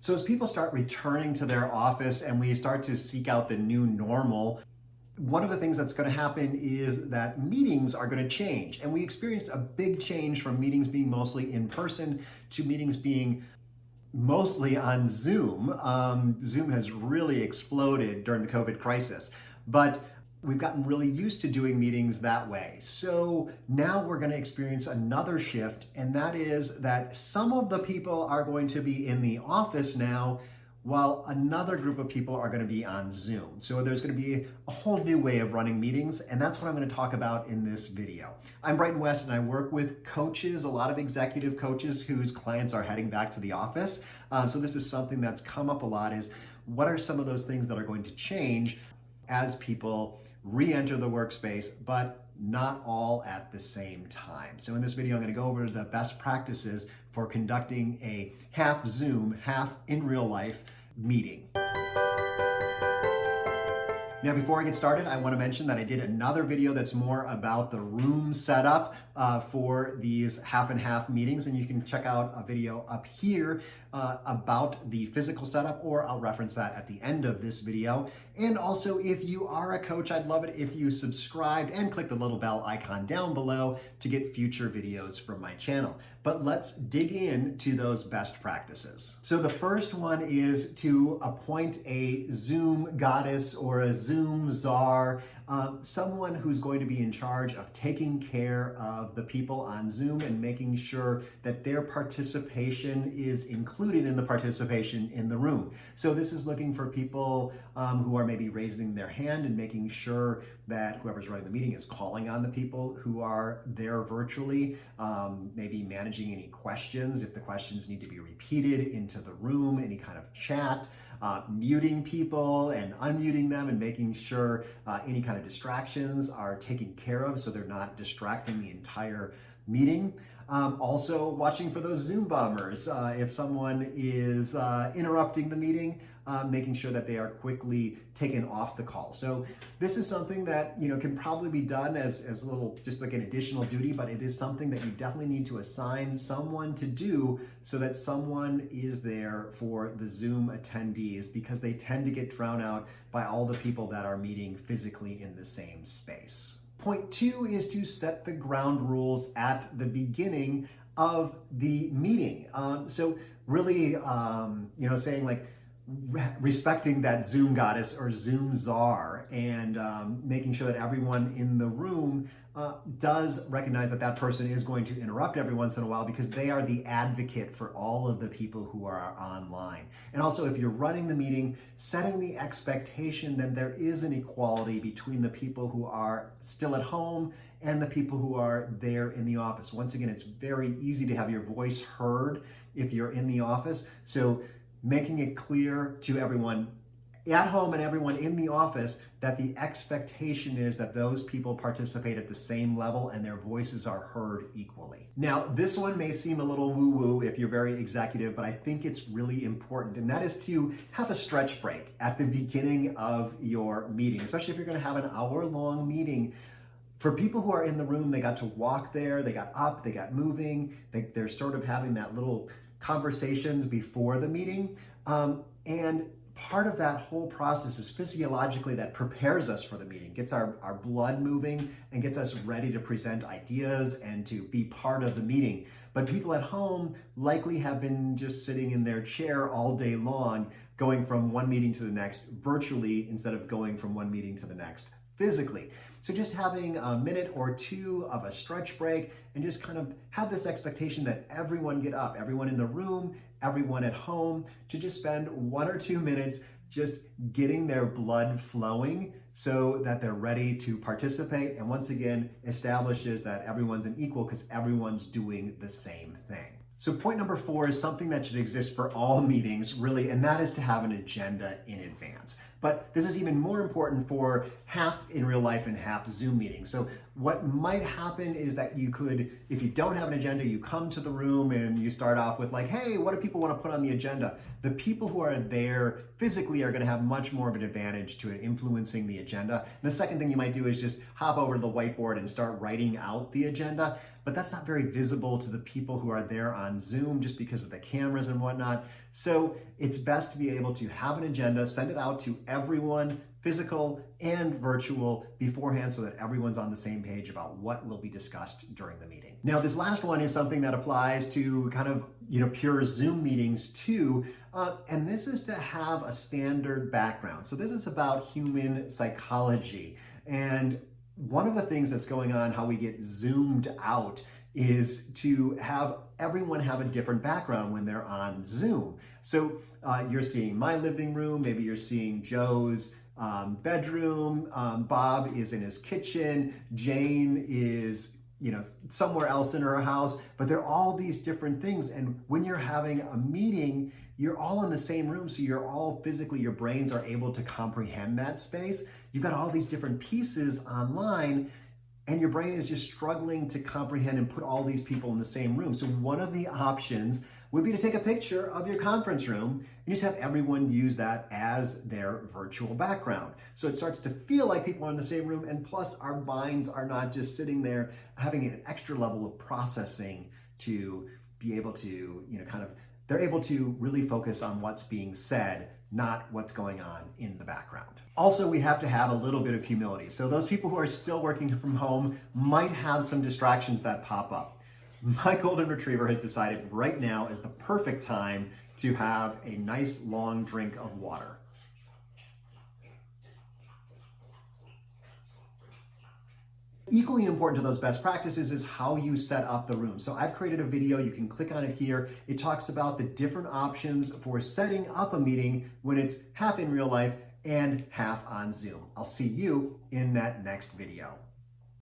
So as people start returning to their office and we start to seek out the new normal, one of the things that's going to happen is that meetings are going to change. And we experienced a big change from meetings being mostly in person to meetings being mostly on Zoom. Zoom has really exploded during the COVID crisis, but we've gotten really used to doing meetings that way. So now we're going to experience another shift, and that is that some of the people are going to be in the office now, while another group of people are going to be on Zoom. So there's going to be a whole new way of running meetings, and that's what I'm going to talk about in this video. I'm Brighton West, and I work with coaches, a lot of executive coaches whose clients are heading back to the office. So this is something that's come up a lot, is what are some of those things that are going to change as people re-enter the workspace, but not all at the same time. So in this video, I'm going to go over the best practices for conducting a half Zoom, half in real life meeting. Now, before I get started, I want to mention that I did another video that's more about the room setup for these half and half meetings, and you can check out a video up here about the physical setup, or I'll reference that at the end of this video. And also, if you are a coach, I'd love it if you subscribed and click the little bell icon down below to get future videos from my channel. But let's dig into those best practices. So the first one is to appoint a Zoom goddess or a Zoom Czar, someone who's going to be in charge of taking care of the people on Zoom and making sure that their participation is included in the participation in the room. So this is looking for people who are maybe raising their hand and making sure that whoever's running the meeting is calling on the people who are there virtually, maybe managing any questions, if the questions need to be repeated into the room, any kind of chat, muting people and unmuting them and making sure any kind of distractions are taken care of so they're not distracting the entire meeting. Also watching for those Zoom bombers. If someone is interrupting the meeting, making sure that they are quickly taken off the call. So this is something that can probably be done as a little, just like an additional duty, but it is something that you definitely need to assign someone to do so that someone is there for the Zoom attendees, because they tend to get drowned out by all the people that are meeting physically in the same space. Point 2 is to set the ground rules at the beginning of the meeting. So really, saying like, respecting that Zoom goddess or Zoom czar, and making sure that everyone in the room does recognize that that person is going to interrupt every once in a while, because they are the advocate for all of the people who are online. And also, if you're running the meeting, setting the expectation that there is an equality between the people who are still at home and the people who are there in the office. Once again, it's very easy to have your voice heard if you're in the office. So making it clear to everyone at home and everyone in the office that the expectation is that those people participate at the same level and their voices are heard equally. Now, this one may seem a little woo-woo if you're very executive, but I think it's really important, and that is to have a stretch break at the beginning of your meeting, especially if you're going to have an hour-long meeting. For people who are in the room, they got to walk there, they got up, they got moving, they're sort of having that little conversations before the meeting. And part of that whole process is physiologically that prepares us for the meeting, gets our blood moving and gets us ready to present ideas and to be part of the meeting. But people at home likely have been just sitting in their chair all day long, going from one meeting to the next virtually instead of going from one meeting to the next physically. So just having a minute or two of a stretch break and just kind of have this expectation that everyone get up, everyone in the room, everyone at home, to just spend 1 or 2 minutes just getting their blood flowing so that they're ready to participate. And once again, establishes that everyone's an equal because everyone's doing the same thing. So point number 4 is something that should exist for all meetings, really, and that is to have an agenda in advance. But this is even more important for half in real life and half Zoom meetings. So what might happen is that you could, if you don't have an agenda, you come to the room and you start off with like, hey, what do people want to put on the agenda? The people who are there physically are going to have much more of an advantage to it influencing the agenda. And the second thing you might do is just hop over to the whiteboard and start writing out the agenda. But that's not very visible to the people who are there on Zoom just because of the cameras and whatnot. So it's best to be able to have an agenda, send it out to everyone, physical and virtual, beforehand so that everyone's on the same page about what will be discussed during the meeting. Now, this last one is something that applies to kind of, pure Zoom meetings too, and this is to have a standard background. So this is about human psychology. And one of the things that's going on, how we get zoomed out, is to have everyone have a different background when they're on Zoom. So you're seeing my living room, maybe you're seeing Joe's bedroom, Bob is in his kitchen, Jane is somewhere else in her house, but there are all these different things. And when you're having a meeting, you're all in the same room, so you're all physically, your brains are able to comprehend that space. You've got all these different pieces online, and your brain is just struggling to comprehend and put all these people in the same room. So one of the options would be to take a picture of your conference room and just have everyone use that as their virtual background. So it starts to feel like people are in the same room, and plus our minds are not just sitting there having an extra level of processing to be able to, they're able to really focus on what's being said, not what's going on in the background. Also, we have to have a little bit of humility. So those people who are still working from home might have some distractions that pop up. My golden retriever has decided right now is the perfect time to have a nice long drink of water. Equally important to those best practices is how you set up the room. So I've created a video, you can click on it here. It talks about the different options for setting up a meeting when it's half in real life and half on Zoom. I'll see you in that next video.